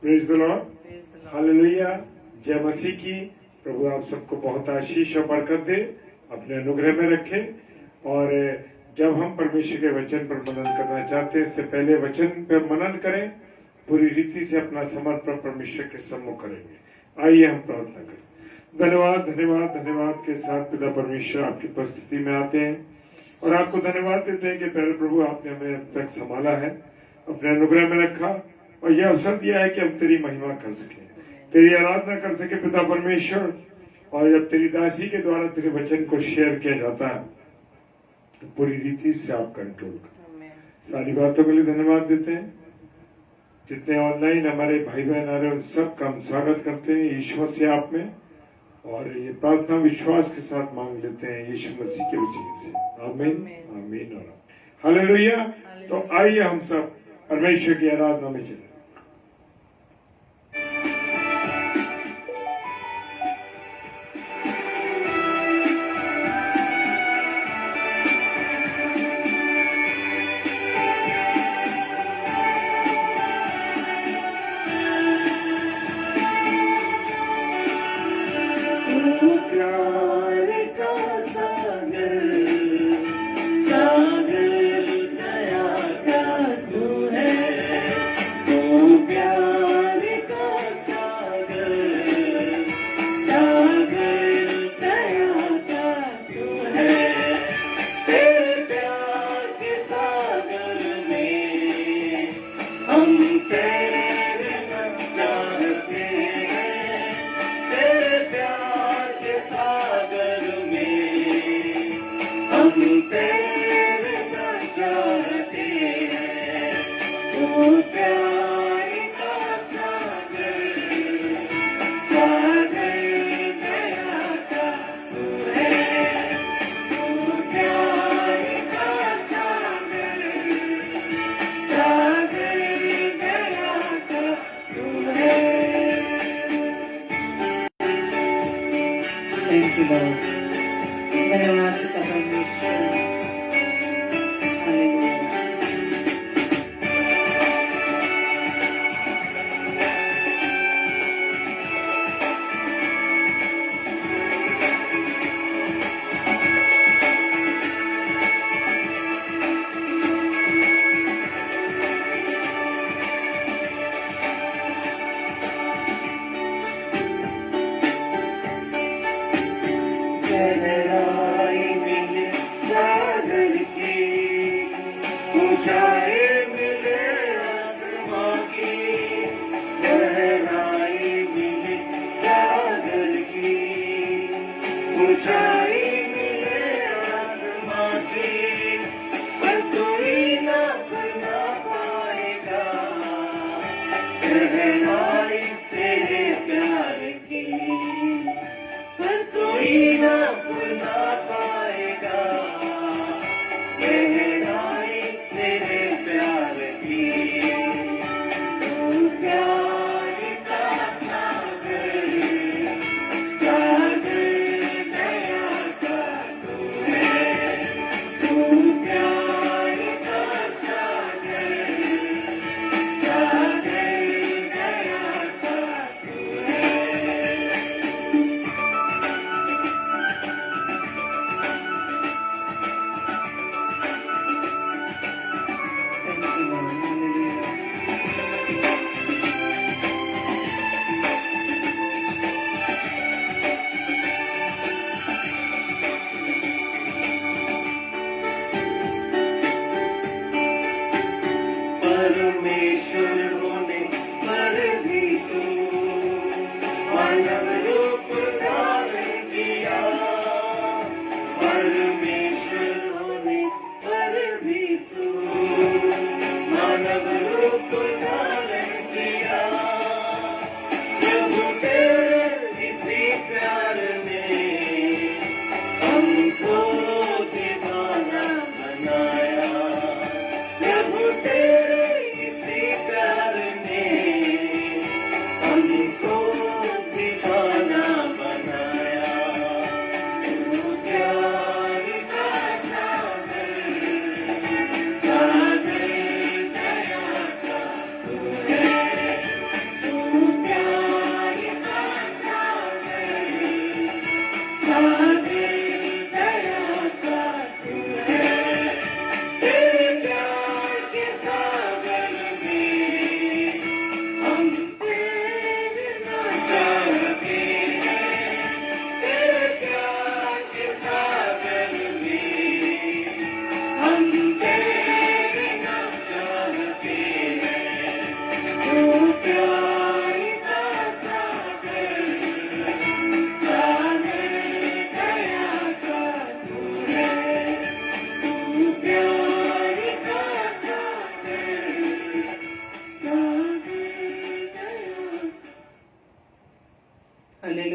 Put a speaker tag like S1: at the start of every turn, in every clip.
S1: Praise the Lord, hallelujah. जय मसीह की। प्रभु आप सबको बहुत आशीष और बरकत दे, अपने अनुग्रह में रखे। और जब हम परमेश्वर के वचन पर मनन करना चाहते हैं, इससे पहले वचन पर मनन करें, पूरी रीति से अपना समर्पण परमेश्वर के सम्मुख करेंगे। आइए हम प्रार्थना करें। धन्यवाद धन्यवाद धन्यवाद के साथ पिता परमेश्वर आपकी उपस्थिति में आते हैं और आपको धन्यवाद देते हैं कि पहले प्रभु आपने हमें अब तक संभाला है, अपने अनुग्रह में रखा और यह अवसर दिया है कि हम तेरी महिमा कर सके, तेरी आराधना कर सके पिता परमेश्वर। और जब तेरी दासी के द्वारा तेरे वचन को शेयर किया जाता है तो पूरी रीति से आप कंट्रोल कर। सारी बातों के लिए धन्यवाद देते हैं। जितने ऑनलाइन हमारे भाई बहन आ रहे हैं उन सब का हम स्वागत करते हैं ईश्वर से आप में, और ये प्रार्थना विश्वास के साथ मांग लेते हैं यीशु मसीह के वसीले से। आमीन आमीन और हालेलुया। तो आइए हम सब परमेश्वर की आराधना में चलें।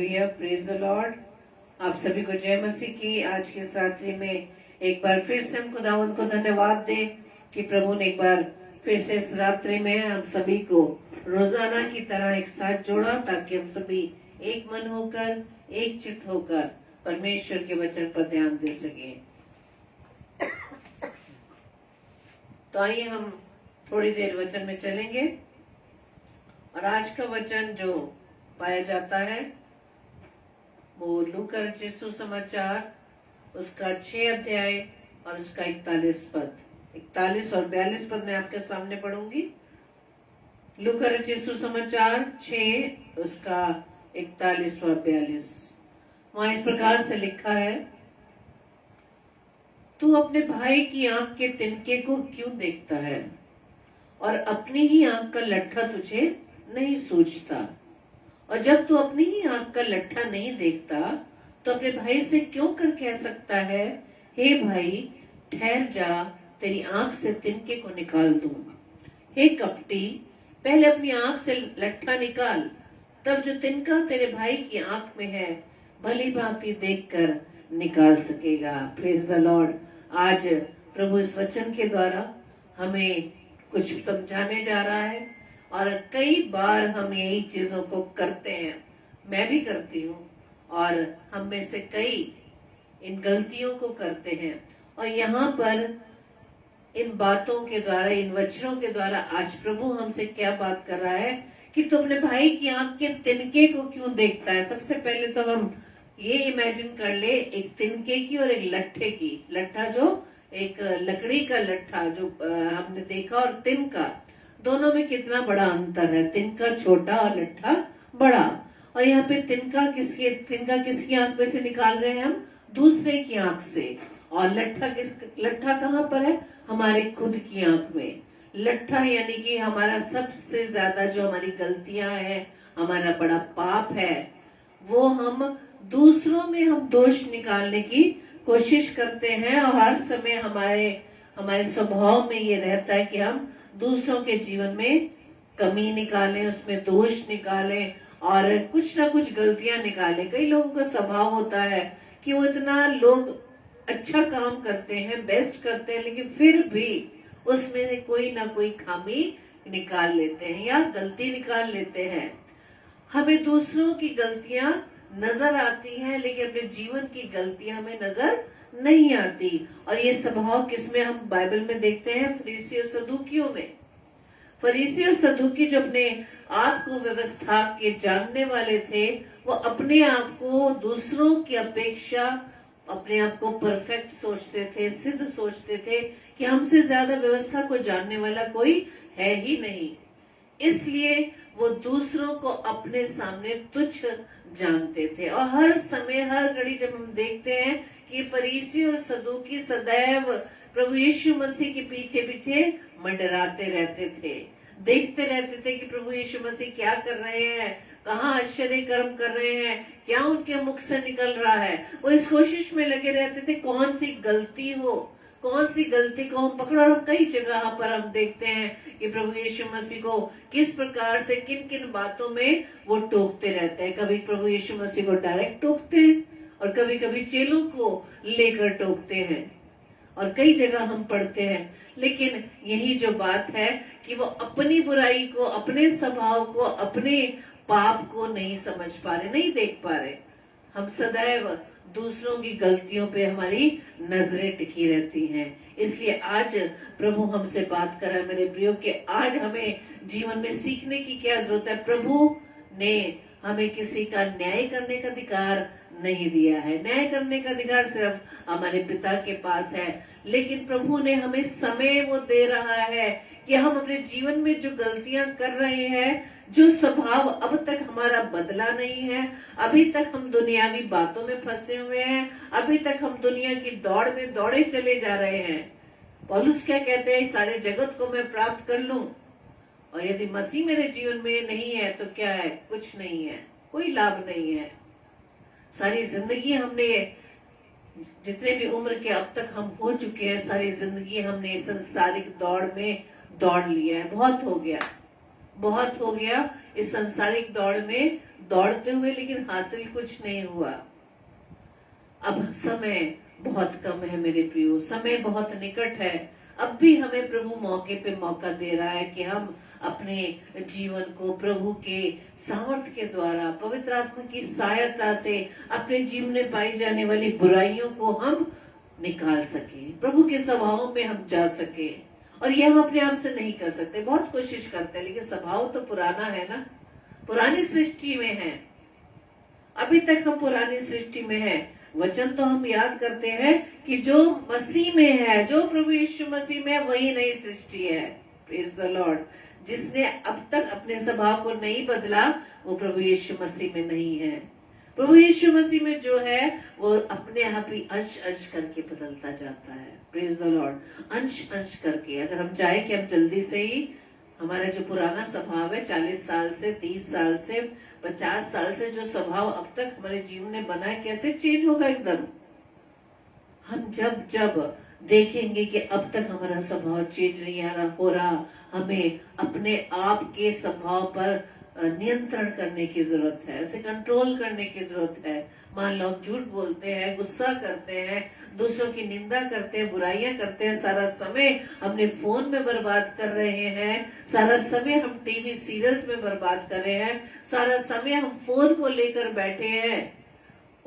S2: Hallelujah, praise the Lord. आप सभी को जय मसीह की। आज के इस रात्रि में एक बार फिर से हम खुदावंद को धन्यवाद दें कि प्रभु ने एक बार फिर से इस रात्रि में हम सभी को रोजाना की तरह एक साथ जोड़ा, ताकि हम सभी एक मन होकर, एक चित्त होकर परमेश्वर के वचन पर ध्यान दे सके। तो आइए हम थोड़ी देर वचन में चलेंगे। और आज का वचन जो पाया जाता है वो लूका रचित सुसमाचार उसका 6 अध्याय और उसका 41 पद, 41 और 42 पद मैं आपके सामने पढ़ूंगी। लूका रचित सुसमाचार 6 उसका 41 व 42। वहां इस प्रकार से लिखा है, तू अपने भाई की आंख के तिनके को क्यों देखता है और अपनी ही आंख का लट्ठा तुझे नहीं सूझता? और जब तू अपनी ही आंख का लट्ठा नहीं देखता तो अपने भाई से क्यों कर कह सकता है, हे भाई ठहर जा, तेरी आंख से तिनके को निकाल दूं। हे कपटी, पहले अपनी आंख से लट्ठा निकाल, तब जो तिनका तेरे भाई की आंख में है भली भांति देखकर निकाल सकेगा। Praise the Lord. आज प्रभु इस वचन के द्वारा हमें कुछ समझाने जा रहा है और कई बार हम यही चीजों को करते हैं, मैं भी करती हूँ और हम में से कई इन गलतियों को करते हैं। और यहाँ पर इन बातों के द्वारा, इन वचनों के द्वारा आज प्रभु हमसे क्या बात कर रहा है कि तू अपने भाई की आंख के तिनके को क्यों देखता है। सबसे पहले तो हम ये इमेजिन कर ले, एक तिनके की और एक लट्ठे की। लट्ठा जो एक लकड़ी का लट्ठा जो हमने देखा, और तिनका, दोनों में कितना बड़ा अंतर है। तिनका छोटा और लट्ठा बड़ा। और यहाँ पे तिनका किसकी आंख में से निकाल रहे हैं हम? दूसरे की आंख से। और लट्ठा कहाँ पर है? हमारे खुद की आंख में। लट्ठा यानी कि हमारा सबसे ज्यादा जो हमारी गलतियां हैं, हमारा बड़ा पाप है, वो हम दूसरों में हम दोष निकालने की कोशिश करते हैं। और हर समय हमारे स्वभाव में ये रहता है कि हम दूसरों के जीवन में कमी निकालें, उसमें दोष निकालें और कुछ ना कुछ गलतियां निकालें। कई लोगों का स्वभाव होता है कि वो इतना लोग अच्छा काम करते हैं, बेस्ट करते हैं, लेकिन फिर भी उसमें कोई ना कोई खामी निकाल लेते हैं या गलती निकाल लेते हैं। हमें दूसरों की गलतियां नजर आती हैं, लेकिन अपने जीवन की गलतियां हमें नजर नहीं आती। और ये स्वभाव किसमें हम बाइबल में देखते हैं? फरीसी और सदूकियों में। फरीसी और सदूकी जो अपने आप को व्यवस्था के जानने वाले थे, वो अपने आप को दूसरों की अपेक्षा अपने आप को परफेक्ट सोचते थे, सिद्ध सोचते थे कि हमसे ज्यादा व्यवस्था को जानने वाला कोई है ही नहीं। इसलिए वो दूसरों को अपने सामने तुच्छ जानते थे। और हर समय, हर घड़ी जब हम देखते हैं कि फरीसी और सदूकी सदैव प्रभु यीशु मसीह के पीछे पीछे मंडराते रहते थे, देखते रहते थे कि प्रभु यीशु मसीह क्या कर रहे हैं, कहाँ आश्चर्य कर्म कर रहे हैं, क्या उनके मुख से निकल रहा है। वो इस कोशिश में लगे रहते थे कौन सी गलती हो, कौन सी गलती को हम पकड़ो। और कई जगह पर हम देखते हैं कि प्रभु यीशु मसीह को किस प्रकार से किन किन बातों में वो टोकते रहते हैं। कभी प्रभु यीशु मसीह को डायरेक्ट टोकते हैं और कभी कभी चेलों को लेकर टोकते हैं, और कई जगह हम पढ़ते हैं। लेकिन यही जो बात है कि वो अपनी बुराई को, अपने स्वभाव को, अपने पाप को नहीं समझ पा रहे, नहीं देख पा रहे। हम सदैव दूसरों की गलतियों पे हमारी नजरें टिकी रहती हैं। इसलिए आज प्रभु हमसे बात कर रहा है मेरे प्रियो कि आज हमें जीवन में सीखने की क्या जरूरत है। प्रभु ने हमें किसी का न्याय करने का अधिकार नहीं दिया है। न्याय करने का अधिकार सिर्फ हमारे पिता के पास है, लेकिन प्रभु ने हमें समय वो दे रहा है कि हम अपने जीवन में जो गलतियां कर रहे हैं, जो स्वभाव अब तक हमारा बदला नहीं है, अभी तक हम दुनियावी बातों में फंसे हुए हैं, अभी तक हम दुनिया की दौड़ में दौड़े चले जा रहे हैं। पौलुस क्या कहते हैं? सारे जगत को मैं प्राप्त कर लूं और यदि मसीह मेरे जीवन में नहीं है तो क्या है? कुछ नहीं है, कोई लाभ नहीं है। सारी जिंदगी हमने, जितने भी उम्र के अब तक हम हो चुके हैं, सारी जिंदगी हमने संसारिक दौड़ में दौड़ लिया है। बहुत हो गया इस संसारिक दौड़ में दौड़ते हुए लेकिन हासिल कुछ नहीं हुआ। अब समय बहुत कम है मेरे प्रियो, समय बहुत निकट है। अब भी हमें प्रभु मौके पे मौका दे रहा है कि हम अपने जीवन को प्रभु के सामर्थ्य के द्वारा, पवित्र आत्मा की सहायता से अपने जीवन में पाई जाने वाली बुराइयों को हम निकाल सके, प्रभु के स्वभाव में हम जा सके। और ये हम अपने आप से नहीं कर सकते, बहुत कोशिश करते हैं, लेकिन स्वभाव तो पुराना है ना, पुरानी सृष्टि में है, अभी तक हम पुरानी सृष्टि में है। वचन तो हम याद करते हैं कि जो मसीह में है, जो प्रभु यीशु मसीह में है, वही नई सृष्टि है। Praise the Lord. जिसने अब तक अपने स्वभाव को नहीं बदला वो प्रभु यीशु मसीह में नहीं है। प्रभु यीशु मसीह में जो है वो अपने आप ही अंश अंश करके बदलता जाता है। Praise the Lord. अंश अंश करके, अगर हम चाहे कि हम जल्दी से ही हमारा जो पुराना स्वभाव है, 40 साल से, 30 साल से, 50 साल से जो स्वभाव अब तक हमारे जीवन में बना है, कैसे चेंज होगा एकदम? हम जब देखेंगे कि अब तक हमारा स्वभाव चेंज नहीं हो रहा, हमें अपने आप के स्वभाव पर नियंत्रण करने की जरूरत है, उसे कंट्रोल करने की जरूरत है। मान लो हम झूठ बोलते हैं, गुस्सा करते हैं, दूसरों की निंदा करते हैं, बुराइयां करते हैं, सारा समय अपने फोन में बर्बाद कर रहे हैं, सारा समय हम टीवी सीरियल्स में बर्बाद कर रहे हैं, सारा समय हम फोन को लेकर बैठे हैं,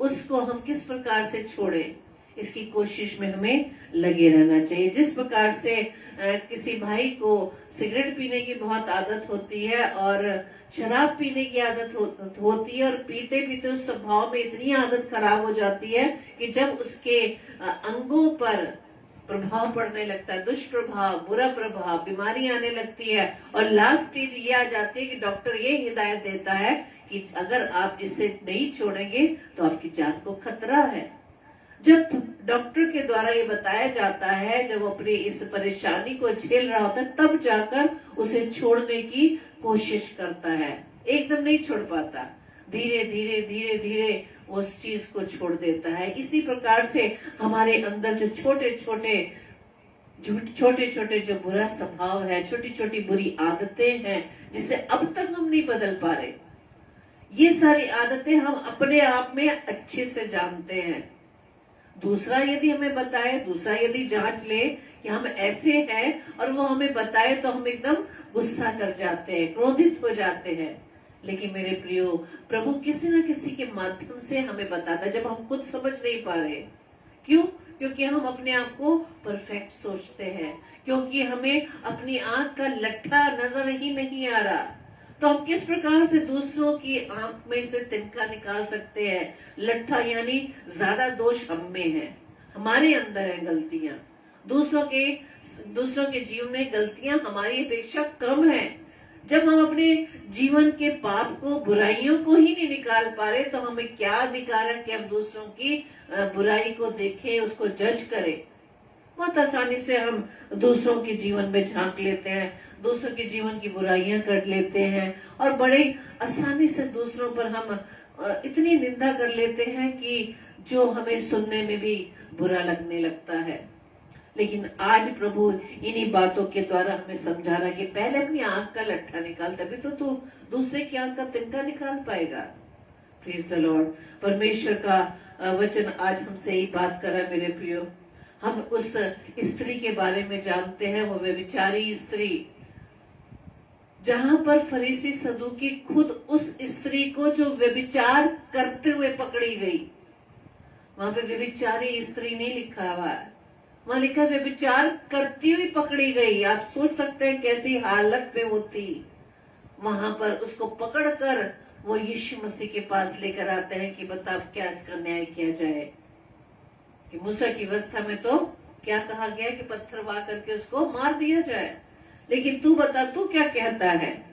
S2: उसको हम किस प्रकार से छोड़ें, इसकी कोशिश में हमें लगे रहना चाहिए। जिस प्रकार से किसी भाई को सिगरेट पीने की बहुत आदत होती है और शराब पीने की आदत होती है, और पीते पीते उस स्वभाव में इतनी आदत खराब हो जाती है कि जब उसके अंगों पर प्रभाव पड़ने लगता है, दुष्प्रभाव, बुरा प्रभाव, बीमारी आने लगती है, और लास्ट स्टेज ये आ जाती है कि डॉक्टर ये हिदायत देता है कि अगर आप इसे नहीं छोड़ेंगे तो आपकी जान को खतरा है। जब डॉक्टर के द्वारा ये बताया जाता है, जब वो अपनी इस परेशानी को झेल रहा होता है, तब जाकर उसे छोड़ने की कोशिश करता है, एकदम नहीं छोड़ पाता, धीरे धीरे धीरे धीरे उस चीज को छोड़ देता है। इसी प्रकार से हमारे अंदर जो छोटे छोटे जो बुरा स्वभाव है, छोटी छोटी बुरी आदतें हैं, जिसे अब तक हम नहीं बदल पा रहे, ये सारी आदतें हम अपने आप में अच्छे से जानते हैं। दूसरा यदि हमें बताए, दूसरा यदि जांच ले कि हम ऐसे हैं और वो हमें बताए, तो हम एकदम गुस्सा कर जाते हैं, क्रोधित हो जाते हैं। लेकिन मेरे प्रियो, प्रभु किसी न किसी के माध्यम से हमें बताता है, जब हम खुद समझ नहीं पा रहे। क्यों? क्योंकि हम अपने आप को परफेक्ट सोचते हैं, क्योंकि हमें अपनी आंख का लट्ठा नजर ही नहीं आ रहा। तो हम किस प्रकार से दूसरों की आंख में से तिनका निकाल सकते हैं? लट्ठा यानी ज्यादा दोष हम में है, हमारे अंदर है गलतियां। दूसरों के जीवन में गलतियां हमारी अपेक्षा कम है। जब हम अपने जीवन के पाप को, बुराइयों को ही नहीं निकाल पा रहे, तो हमें क्या अधिकार है कि हम दूसरों की बुराई को देखें, उसको जज करें? बहुत आसानी से हम दूसरों के जीवन में झांक लेते हैं, दूसरों के जीवन की बुराइयां कर लेते हैं, और बड़े आसानी से दूसरों पर हम इतनी निंदा कर लेते हैं कि जो हमें सुनने में भी बुरा लगने लगता है। लेकिन आज प्रभु इन्हीं बातों के द्वारा हमें समझा रहा है कि पहले अपनी आंख का लट्ठा निकाल, तभी तो तू दूसरे की आंख का तिनका निकाल पाएगा। Praise the Lord. परमेश्वर का वचन आज हमसे ही बात कर रहा है मेरे प्रियो। हम उस स्त्री के बारे में जानते हैं, वो व्यभिचारी स्त्री, जहां पर फरीसी सदूकी खुद उस स्त्री को जो व्यभिचार करते हुए पकड़ी गई, वहां पे व्यभिचारी स्त्री नहीं लिखा हुआ है, वहां लिखा व्यभिचार करती हुई पकड़ी गई। आप सोच सकते हैं कैसी हालत में वो थी। वहां पर उसको पकड़कर वो यीशु मसीह के पास लेकर आते हैं कि बता क्या इसका न्याय किया जाए। कि मूसा की व्यवस्था में तो क्या कहा गया कि पत्थर वाह करके उसको मार दिया जाए, लेकिन तू बता, तू क्या कहता है?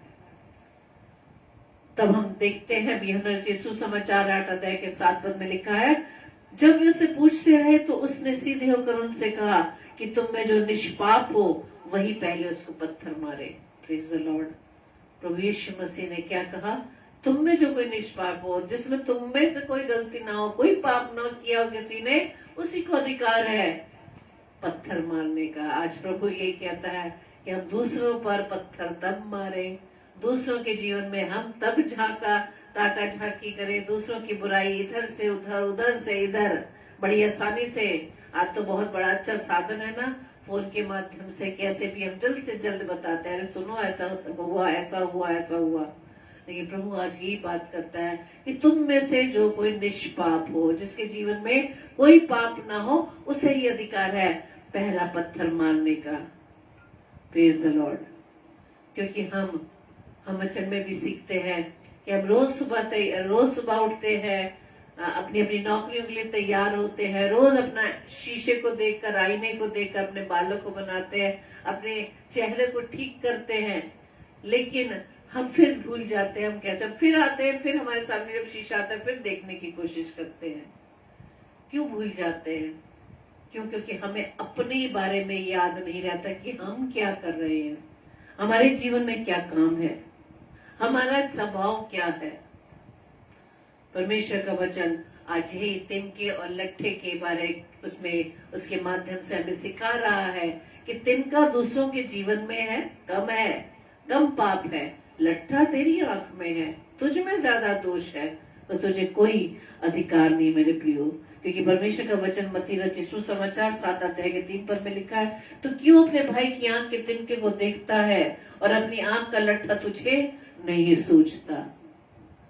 S2: तब हम देखते हैं यूहन्ना यीशु समाचार 8 अध्याय के 7 पद में लिखा है, जब वे उसे पूछते रहे तो उसने सीधे होकर उनसे कहा कि तुम में जो निष्पाप हो वही पहले उसको पत्थर मारे। Praise the Lord. प्रभु यीशु मसीह ने क्या कहा? तुम में जो कोई निष्पाप हो, जिसमें तुम में से कोई गलती ना हो, कोई पाप ना किया हो किसी ने, उसी को अधिकार है पत्थर मारने का। आज प्रभु ये कहता है कि हम दूसरों पर पत्थर तब मारे, दूसरों के जीवन में हम तब झांका ताका झाकी करे, दूसरों की बुराई इधर से उधर, उधर से इधर, बड़ी आसानी से। आज तो बहुत बड़ा अच्छा साधन है ना, फोन के माध्यम से कैसे भी हम जल्द से जल्द बताते हैं, सुनो ऐसा हुआ, ऐसा हुआ, ऐसा हुआ। लेकिन प्रभु आज यही बात करता है कि तुम में से जो कोई निष्पाप हो, जिसके जीवन में कोई पाप ना हो, उसे ही अधिकार है पहला पत्थर मारने का। Praise the Lord. क्योंकि हम वचन में भी सीखते हैं कि हम रोज सुबह उठते हैं, अपनी अपनी नौकरियों के लिए तैयार होते हैं, रोज अपना शीशे को देखकर, आईने को देखकर अपने बालों को बनाते हैं, अपने चेहरे को ठीक करते हैं। लेकिन हम फिर भूल जाते हैं, हम कैसे फिर आते हैं, फिर हमारे सामने जब शीशा आता है फिर देखने की कोशिश करते हैं। क्यों भूल जाते हैं? क्यों? क्योंकि हमें अपने बारे में याद नहीं रहता कि हम क्या कर रहे हैं, हमारे जीवन में क्या काम है, हमारा स्वभाव क्या है। परमेश्वर का वचन आज ही तिनके और लट्ठे के बारे उसके माध्यम से हमें सिखा रहा है कि तिनका दूसरों के जीवन में है, कम पाप है, लट्ठा तेरी आंख में है, तुझ में ज्यादा दोष है, तो तुझे कोई अधिकार नहीं मेरे प्रियो। क्योंकि परमेश्वर का वचन मत्ती रचित सुसमाचार 7 अध्याय के 3 पद में लिखा है, तो क्यों अपने भाई की आंख के तिनके को देखता है और अपनी आंख का लट्ठा तुझे नहीं सूझता।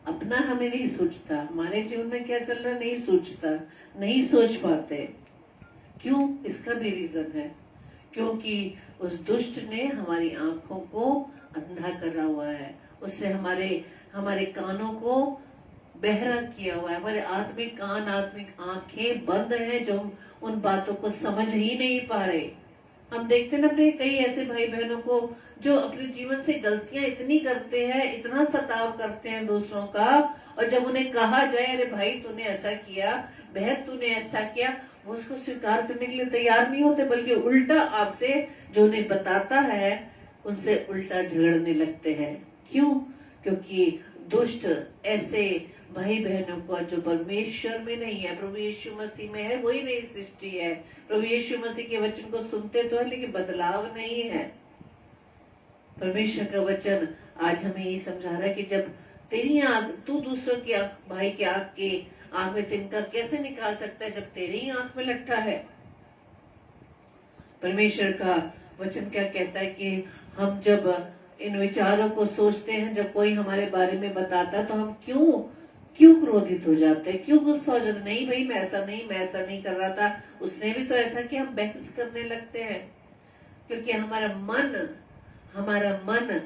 S2: अपना हमें नहीं सूझता, हमारे जीवन में क्या चल रहा है नहीं सूझता, नहीं सोच पाते। क्यों? इसका भी रीजन है, क्योंकि उस दुष्ट ने हमारी आंखों को अंधा करा हुआ है, उससे हमारे कानों को बहरा किया हुआ है, हमारे आत्मिक कान, आत्मिक आंखें बंद हैं, जो हम उन बातों को समझ ही नहीं पा रहे। हम देखते हैं ना अपने कई ऐसे भाई बहनों को जो अपने जीवन से गलतियां इतनी करते हैं, इतना सताव करते हैं दूसरों का, और जब उन्हें कहा जाए अरे भाई तूने ऐसा किया, बहन तूने ऐसा किया, वो उसको स्वीकार करने के लिए तैयार नहीं होते, बल्कि उल्टा आपसे जो उन्हें बताता है उनसे उल्टा झगड़ने लगते हैं। क्यों? क्योंकि दुष्ट ऐसे भाई बहनों को जो परमेश्वर में नहीं है, प्रभु यीशु मसीह में है, वही नई सृष्टि है। प्रभु यीशु मसीह के वचन को सुनते तो है लेकिन बदलाव नहीं है। परमेश्वर का वचन आज हमें ये समझा रहा है कि जब तेरी आंख, तू दूसरों की आंख, भाई की आंख में तिनका कैसे निकाल सकता है जब तेरी ही आंख में लट्ठा है। परमेश्वर का वचन क्या कहता है कि हम जब इन विचारों को सोचते हैं, जब कोई हमारे बारे में बताता तो हम क्यों क्रोधित हो जाते हैं, क्यों गुस्सा हो जाते, नहीं भाई मैं ऐसा नहीं कर रहा था, उसने भी तो ऐसा किया, हम बहस करने लगते हैं। क्योंकि हमारा मन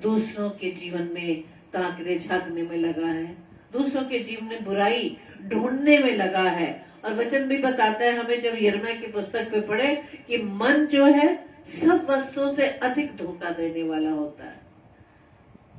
S2: दूसरों के जीवन में ताकने झांकने में लगा है, दूसरों के जीवन में बुराई ढूंढने में लगा है। और वचन भी बताता है हमें, जब यिर्मयाह की पुस्तक पे पढ़े, कि मन जो है सब वस्तुओं से अधिक धोखा देने वाला होता है।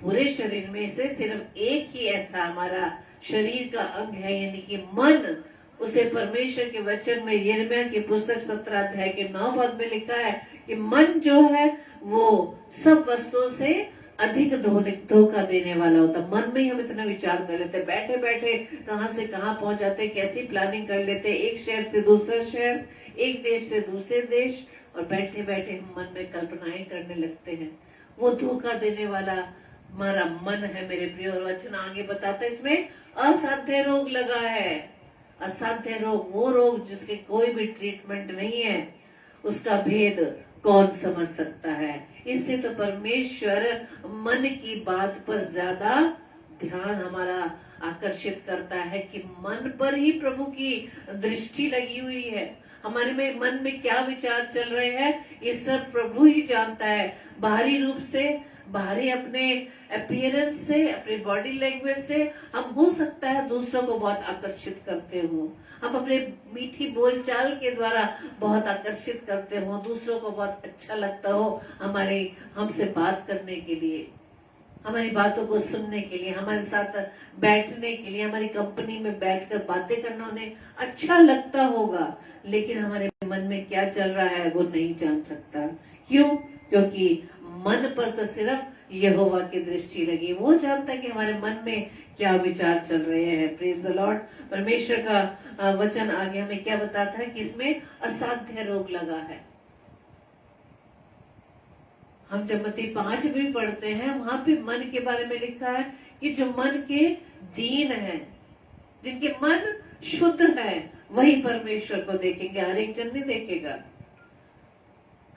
S2: पूरे शरीर में से सिर्फ एक ही ऐसा हमारा शरीर का अंग है, यानी कि मन। उसे परमेश्वर के वचन में यिर्मयाह की पुस्तक 17 अध्याय के 9 पद में लिखा है कि मन जो है वो सब वस्तुओं से अधिक धोखा देने वाला होता। मन में ही हम इतना विचार कर लेते, बैठे बैठे कहां से कहां पहुंच जाते, कैसी प्लानिंग कर लेते, एक शहर से दूसरा शहर, एक देश से दूसरे देश, और बैठे बैठे हम मन में कल्पनाएं करने लगते हैं। वो धोखा देने वाला हमारा मन है मेरे प्रिय। और वचन आगे बताता है इसमें असाध्य रोग लगा है। असाध्य रोग, वो रोग जिसके कोई भी ट्रीटमेंट नहीं है, उसका भेद कौन समझ सकता है। इससे तो परमेश्वर मन की बात पर ज्यादा ध्यान हमारा आकर्षित करता है कि मन पर ही प्रभु की दृष्टि लगी हुई है। हमारे में मन में क्या विचार चल रहे हैं ये सब प्रभु ही जानता है। बाहरी रूप से, बाहरी अपने अपीयरेंस से, अपनी बॉडी लैंग्वेज से हम हो सकता है दूसरों को बहुत आकर्षित करते हो, हम अपने मीठी बोलचाल के द्वारा बहुत आकर्षित करते हो, दूसरों को बहुत अच्छा लगता हो हमसे बात करने के लिए, हमारी बातों को सुनने के लिए, हमारे साथ बैठने के लिए, हमारी कंपनी में बैठकर बातें करना उन्हें अच्छा लगता होगा। लेकिन हमारे मन में क्या चल रहा है वो नहीं जान सकता। क्यों? क्योंकि मन पर तो सिर्फ यहोवा की दृष्टि लगी, वो जानता है कि हमारे मन में क्या विचार चल रहे हैं। Praise the Lord. परमेश्वर का वचन आगे हमें क्या बताता है कि इसमें असाध्य रोग लगा है। हम जब मत्ती 5 भी पढ़ते हैं, वहां भी मन के बारे में लिखा है कि जो मन के दीन है, जिनके मन शुद्ध है, वही परमेश्वर को देखेंगे, हर एक जन नहीं देखेगा।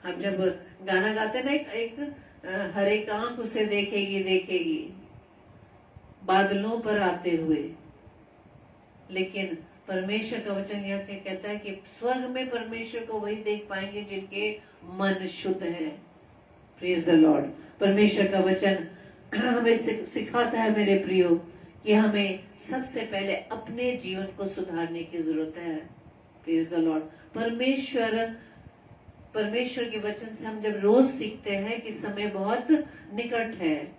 S2: हम जब गाना गाते ना, एक हर एक आंख उसे देखेगी देखेगी बादलों पर आते हुए, लेकिन परमेश्वर का वचन यह कहता है कि स्वर्ग में परमेश्वर को वही देख पाएंगे जिनके मन शुद्ध है। Praise the Lord. परमेश्वर का वचन हमें सिखाता है मेरे प्रियो कि हमें सबसे पहले अपने जीवन को सुधारने की जरूरत है। Praise the Lord. परमेश्वर के वचन से हम जब रोज सीखते हैं कि समय बहुत निकट है,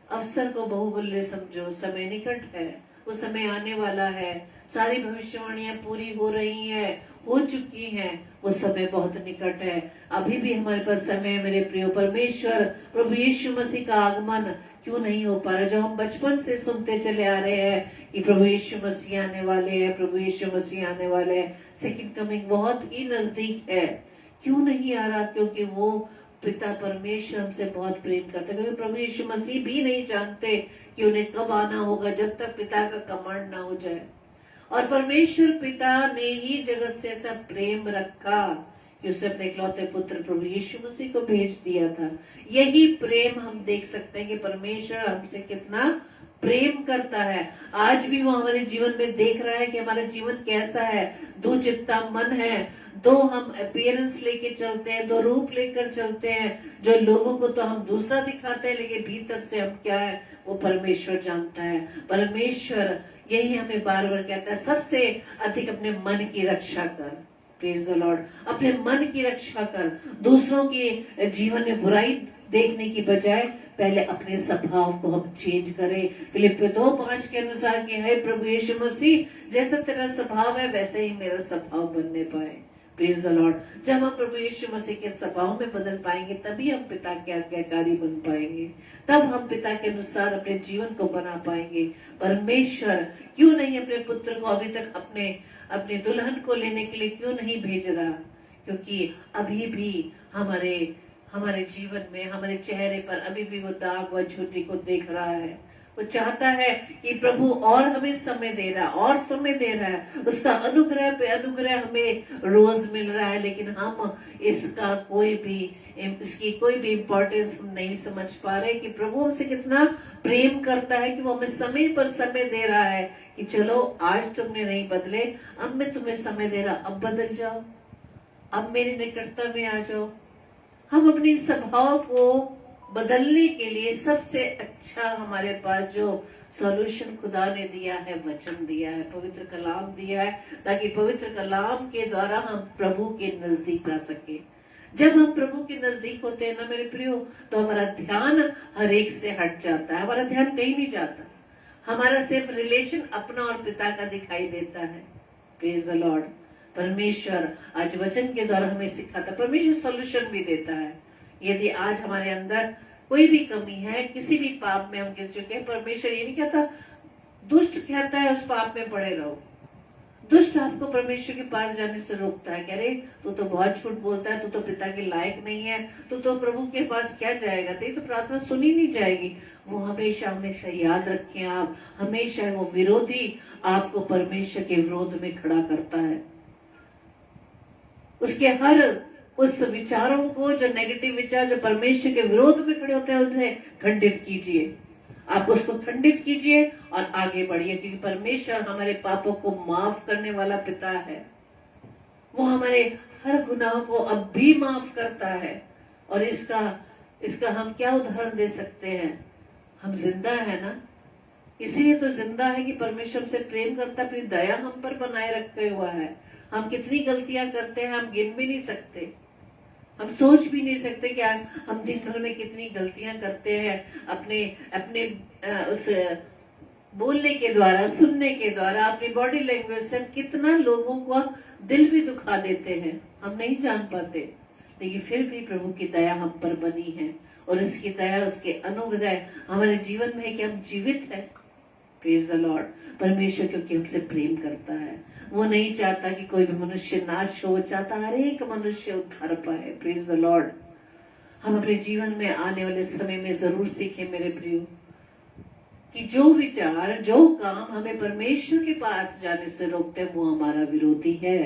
S2: अवसर को बहुमूल्य समझो, समय निकट है, वो समय आने वाला है, सारी भविष्यवाणियां पूरी हो रही हैं, हो चुकी हैं, वो समय बहुत निकट है। अभी भी हमारे पास समय है मेरे प्रियो। परमेश्वर प्रभु यीशु मसीह का आगमन क्यों नहीं हो पा रहा? जो हम बचपन से सुनते चले आ रहे हैं कि प्रभु यीशु मसीह आने वाले हैं, प्रभु यीशु मसीह आने वाले हैं, सेकंड कमिंग बहुत ही नजदीक है। क्यों नहीं आ रहा? क्योंकि वो पिता परमेश्वर हमसे बहुत प्रेम करते हैं। क्योंकि प्रभु यीशु मसीह भी नहीं जानते कि उन्हें कब आना होगा, जब तक पिता का कमांड ना हो जाए। और परमेश्वर पिता ने ही जगत से ऐसा प्रेम रखा कि उसने अपने इकलौते पुत्र प्रभु यीशु मसीह को भेज दिया था। यही प्रेम हम देख सकते हैं कि परमेश्वर हमसे कितना प्रेम करता है। आज भी वो हमारे जीवन में देख रहा है कि हमारा जीवन कैसा है। दो चित्ता मन है, दो हम अपीयरेंस लेके चलते हैं, दो रूप लेकर चलते हैं। जो लोगों को तो हम दूसरा दिखाते हैं, लेकिन भीतर से हम क्या है वो परमेश्वर जानता है। परमेश्वर यही हमें बार बार कहता है, सबसे अधिक अपने मन की रक्षा कर। Praise the Lord. अपने मन की रक्षा कर। दूसरों के जीवन में बुराई देखने की बजाय पहले अपने स्वभाव को हम चेंज करें। फिलिप्पियों 2:5 के अनुसार कि है प्रभु यीशु मसीह, जैसा तेरा स्वभाव है वैसे ही मेरा स्वभाव बनने पाए। Praise the Lord. जब हम प्रभु यीशु मसीह के स्वभाव में बदल पाएंगे, तभी हम पिता के आज्ञाकारी बन पाएंगे, तब हम पिता के अनुसार अपने जीवन को बना पाएंगे। परमेश्वर क्यों नहीं अपने पुत्र को अभी तक अपने दुल्हन को लेने के लिए क्यों नहीं भेज रहा? क्योंकि अभी भी हमारे जीवन में, हमारे चेहरे पर अभी भी वो दाग व झुर्री को देख रहा है। वो चाहता है कि प्रभु और हमें समय दे रहा है, और समय दे रहा है। उसका अनुग्रह पे अनुग्रह हमें रोज मिल रहा है, लेकिन हम इसकी कोई भी इम्पोर्टेंस हम नहीं समझ पा रहे कि प्रभु हमसे कितना प्रेम करता है कि वो हमें समय पर समय दे रहा है कि चलो आज तुमने नहीं बदले, अब मैं तुम्हें समय दे रहा, अब बदल जाओ, अब मेरी निकटता में आ जाओ। हम अपनी स्वभाव को बदलने के लिए सबसे अच्छा हमारे पास जो सॉल्यूशन खुदा ने दिया है, वचन दिया है, पवित्र कलाम दिया है, ताकि पवित्र कलाम के द्वारा हम प्रभु के नजदीक आ सके। जब हम प्रभु के नजदीक होते हैं ना मेरे प्रियो, तो हमारा ध्यान हर एक से हट जाता है। हमारा ध्यान कहीं नहीं जाता, हमारा सिर्फ रिलेशन अपना और पिता का दिखाई देता है। Praise the Lord. परमेश्वर आज वचन के द्वारा हमें सिखाता, परमेश्वर सॉल्यूशन भी देता है। यदि आज हमारे अंदर कोई भी कमी है, किसी भी पाप में हम गिर चुके हैं, परमेश्वर ये नहीं कहता, दुष्ट कहता है उस पाप में पड़े रहो। दुष्ट आपको परमेश्वर के पास जाने से रोकता है, कह रहे तू तो बहुत झूठ बोलता है, तू तो पिता के लायक नहीं है, तू तो प्रभु के पास क्या जाएगा, तेरी तो प्रार्थना सुनी नहीं जाएगी। वो हमेशा हमेशा याद रखें, आप हमेशा वो विरोधी आपको परमेश्वर के विरोध में खड़ा करता है। उसके हर उस विचारों को, जो नेगेटिव विचार जो परमेश्वर के विरोध में खड़े होते हैं, उन्हें खंडित कीजिए। आप उसको खंडित कीजिए और आगे बढ़िए, क्योंकि परमेश्वर हमारे पापों को माफ करने वाला पिता है। वो हमारे हर गुनाह को अब भी माफ करता है। और इसका हम क्या उदाहरण दे सकते हैं? हम जिंदा है ना, इसीलिए तो जिंदा है कि परमेश्वर हमसे प्रेम करता, अपनी दया हम पर बनाए रखे हुआ है। हम कितनी गलतियां करते हैं हम गिन भी नहीं सकते, हम सोच भी नहीं सकते कि हम दिन भर में कितनी गलतियां करते हैं। अपने उस बोलने के द्वारा, सुनने के द्वारा, अपनी बॉडी लैंग्वेज से कितना लोगों को दिल भी दुखा देते हैं, हम नहीं जान पाते। लेकिन फिर भी प्रभु की दया हम पर बनी है, और इसकी दया, उसके अनुग्रह हमारे जीवन में है कि हम जीवित हैं। Praise the Lord. परमेश्वर क्योंकि हमसे प्रेम करता है, वो नहीं चाहता कि कोई भी मनुष्य नाश हो, चाहता हर एक मनुष्य उद्धार पाए। Praise the Lord. हम अपने जीवन में आने वाले समय में जरूर सीखें मेरे प्रियो कि जो विचार, जो काम हमें परमेश्वर के पास जाने से रोकते हैं, वो हमारा विरोधी है।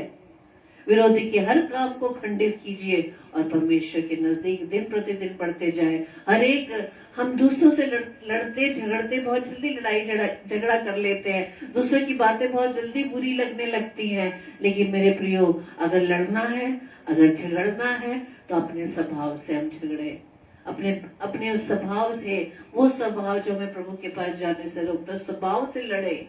S2: विरोधी के हर काम को खंडित कीजिए और परमेश्वर के नजदीक दिन प्रतिदिन बढ़ते जाए। हर एक हम दूसरों से लड़ते झगड़ते बहुत जल्दी लड़ाई झगड़ा कर लेते हैं, दूसरों की बातें बहुत जल्दी बुरी लगने लगती हैं। लेकिन मेरे प्रियो, अगर लड़ना है, अगर झगड़ना है, तो अपने स्वभाव से हम झगड़े, अपने उस स्वभाव से, वो स्वभाव जो हमें प्रभु के पास जाने से रोकता, स्वभाव से लड़े।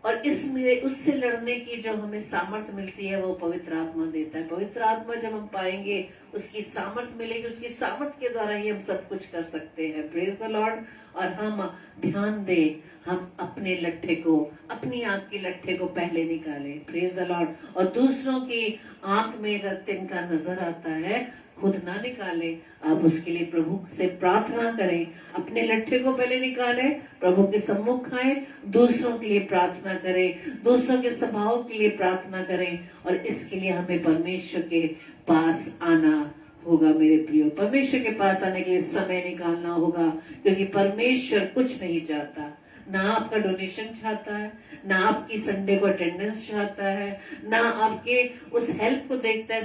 S2: और इसमें उससे लड़ने की जो हमें सामर्थ्य मिलती है, वो पवित्र आत्मा देता है। पवित्र आत्मा जब हम पाएंगे, उसकी सामर्थ्य मिलेगी, उसकी सामर्थ्य के द्वारा ही हम सब कुछ कर सकते हैं। Praise the Lord. और हम ध्यान दें, हम अपने लट्ठे को, अपनी आंख के लट्ठे को पहले निकालें। Praise the Lord. और दूसरों की आंख में अगर तिनका नजर आता है, खुद ना निकालें, आप उसके लिए प्रभु से प्रार्थना करें। अपने लट्ठे को पहले निकालें, प्रभु के सम्मुख आए, दूसरों के लिए प्रार्थना करें, दूसरों के स्वभाव के लिए प्रार्थना करें। और इसके लिए हमें परमेश्वर के पास आना होगा। मेरे प्रियो, परमेश्वर के पास आने के लिए समय निकालना होगा, क्योंकि परमेश्वर कुछ नहीं चाहता। ना आपका डोनेशन चाहता है, ना आपकी संडे को अटेंडेंस चाहता है, ना आपके उस हेल्प को देखता है,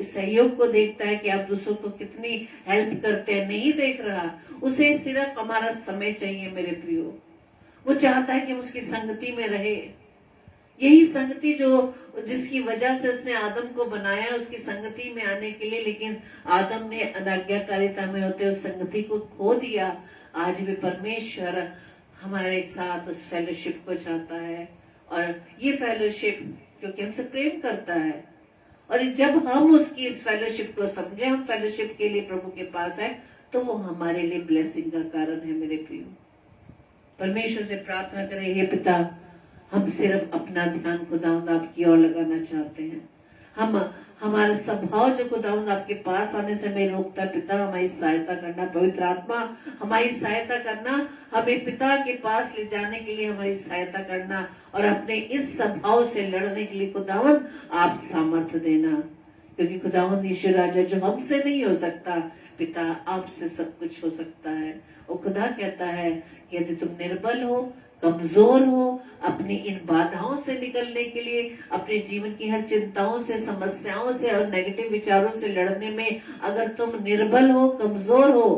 S2: सहयोग को देखता है कि आप दूसरों को कितनी हेल्प करते हैं, नहीं देख रहा। उसे सिर्फ हमारा समय चाहिए। मेरे प्रियो, वो चाहता है कि हम उसकी संगति में रहे। यही संगति जिसकी वजह से उसने आदम को बनाया, उसकी संगति में आने के लिए। लेकिन आदम ने अनाज्ञाकारिता में होते उस संगति को खो दिया। आज भी परमेश्वर हमारे साथ उस फेलोशिप को चाहता है, और ये फेलोशिप क्योंकि हमसे प्रेम करता है। और जब हम उसकी इस फेलोशिप को समझे, हम फेलोशिप के लिए प्रभु के पास है, तो वो हमारे लिए ब्लेसिंग का कारण है। मेरे प्रियो, परमेश्वर से प्रार्थना करें, हे पिता, हम सिर्फ अपना ध्यान खुदावंद आपकी ओर लगाना चाहते हैं। हमारा स्वभाव जो खुदावंद आपके पास आने से हमें रोकता है, पिता हमारी सहायता करना। पवित्र आत्मा हमारी सहायता करना, हमें पिता के पास ले जाने के लिए हमारी सहायता करना, और अपने इस स्वभाव से लड़ने के लिए खुदावंद आप सामर्थ्य देना। क्योंकि खुदावंद ईश्वर राजा, जो हमसे नहीं हो सकता, पिता आपसे सब कुछ हो सकता है। और खुदा कहता है कि यदि तुम निर्बल हो, कमजोर हो, अपनी इन बाधाओं से निकलने के लिए, अपने जीवन की हर चिंताओं से, समस्याओं से और नेगेटिव विचारों से लड़ने में अगर तुम निर्बल हो, कमजोर हो,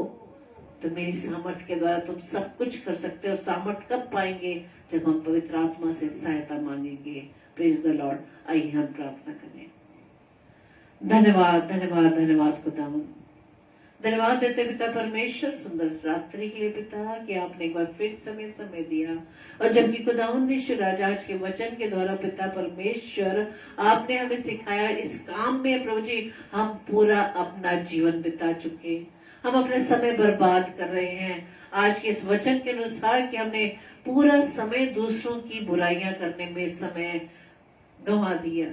S2: तो मेरी सामर्थ्य के द्वारा तुम सब कुछ कर सकते हो। सामर्थ्य कब पाएंगे? जब हम पवित्र आत्मा से सहायता मांगेंगे। Praise the Lord. आइए हम प्रार्थना करें। धन्यवाद, धन्यवाद, धन्यवाद खुदावंद। धन्यवाद देते पिता परमेश्वर सुंदर रात्रि के लिए पिता, कि आपने एक बार फिर समय दिया। और जबकि खुदावंद ईश्वर राजा, आज के वचन के द्वारा पिता परमेश्वर आपने हमें सिखाया, इस काम में प्रभु जी हम पूरा अपना जीवन बिता चुके, हम अपना समय बर्बाद कर रहे हैं। आज के इस वचन के अनुसार कि हमने पूरा समय दूसरों की बुराइयां करने में समय गंवा दिया।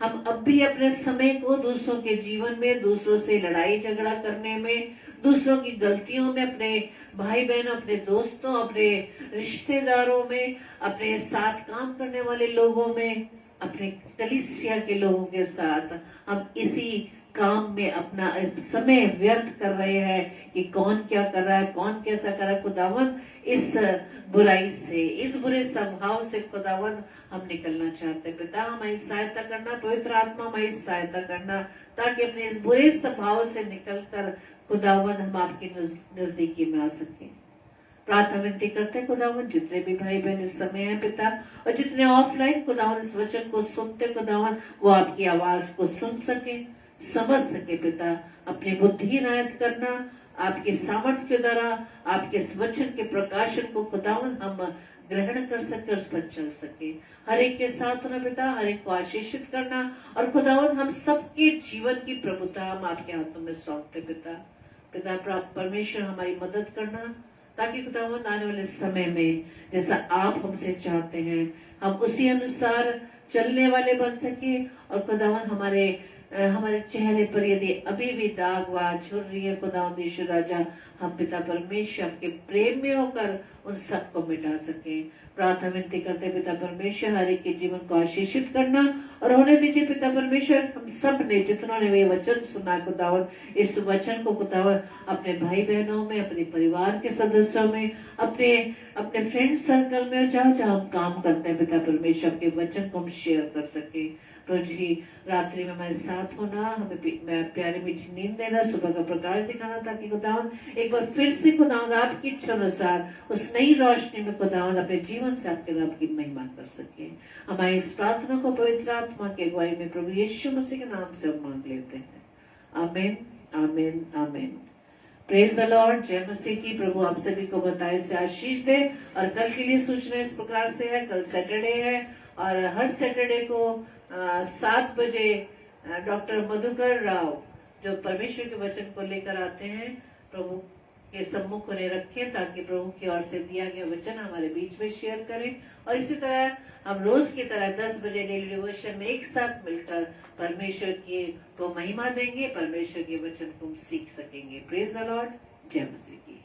S2: हम अब भी अपने समय को दूसरों के जीवन में, दूसरों से लड़ाई झगड़ा करने में, दूसरों की गलतियों में, अपने भाई बहनों, अपने दोस्तों, अपने रिश्तेदारों में, अपने साथ काम करने वाले लोगों में, अपने कलीसिया के लोगों के साथ हम इसी काम में अपना समय व्यर्थ कर रहे हैं कि कौन क्या कर रहा है, कौन कैसा कर रहा है। खुदावन, इस बुराई से, इस बुरे स्वभाव से खुदावन हम निकलना चाहते हैं। पिता हमारी सहायता करना, पवित्र आत्मा हमारी सहायता करना, ताकि अपने इस बुरे स्वभाव से निकलकर खुदावन हम आपकी नजदीकी में आ सके। प्रार्थना विनती करते हैं खुदावन, जितने भी भाई बहन इस समय हैं पिता, और जितने ऑफलाइन खुदावन इस वचन को सुनते खुदावन, वो आपकी आवाज को सुन सके, समझ सके पिता। अपनी बुद्धि इनायत करना, आपके सामर्थ्य के द्वारा आपके इस वचन के प्रकाशन को खुदावन हम ग्रहण कर सके, उस पर चल सके। हर एक के साथ होना पिता, हर एक को आशीषित करना, और खुदावन हम सबके जीवन की प्रभुता हम आपके हाथों में सौंपते पिता परमेश्वर हमारी मदद करना, ताकि खुदावन आने वाले समय में जैसा आप हमसे चाहते हैं हम उसी अनुसार चलने वाले बन सके। और खुदावन हमारे चेहरे पर यदि अभी भी दाग वाग झुर्र रही है खुदावंद ईश्वर राजा, हम पिता परमेश्वर के प्रेम में होकर उन सबको मिटा सके। प्रार्थना विनती करते पिता परमेश्वर हर एक के जीवन को आशीषित करना और होने दीजिए पिता परमेश्वर हम सब ने जितनों ने वे वचन सुना खुदावन, इस वचन को खुदावन अपने भाई बहनों में, अपने परिवार के सदस्यों में, अपने अपने फ्रेंड सर्कल में, जहाँ जहाँ हम काम करते हैं पिता परमेश्वर के वचन को हम शेयर कर सके। प्रभु जी रात्रि में हमारे साथ होना, हमें प्यारी मीठी नींद देना, सुबह का प्रकाश दिखाना, ताकि खुदावन एक बार फिर से खुदावन आपकी इच्छा अनुसार उस नई रोशनी में खुदावन अपने जीवन से आपके नाम की महिमा कर सके। हमारी इस प्रार्थना को पवित्र आत्मा के अगुवाई में प्रभु यीशु मसीह के नाम से हम मांग लेते हैं। आमीन, आमीन, आमीन। Praise the Lord. जय मसीह की। प्रभु आप सभी को बताए से आशीष दे। और कल के लिए सूचना इस प्रकार से है, कल सैटरडे है और हर सैटरडे को 7 बजे डॉक्टर मधुकर राव जो परमेश्वर के वचन को लेकर आते हैं, प्रभु के सम्मुख उन्हें रखें ताकि प्रभु की ओर से दिया गया वचन हमारे बीच में शेयर करें। और इसी तरह हम रोज की तरह 10 बजे डेली डिवोशन में एक साथ मिलकर परमेश्वर की को महिमा देंगे, परमेश्वर के वचन को हम सीख सकेंगे। Praise the Lord. जय मसीह की।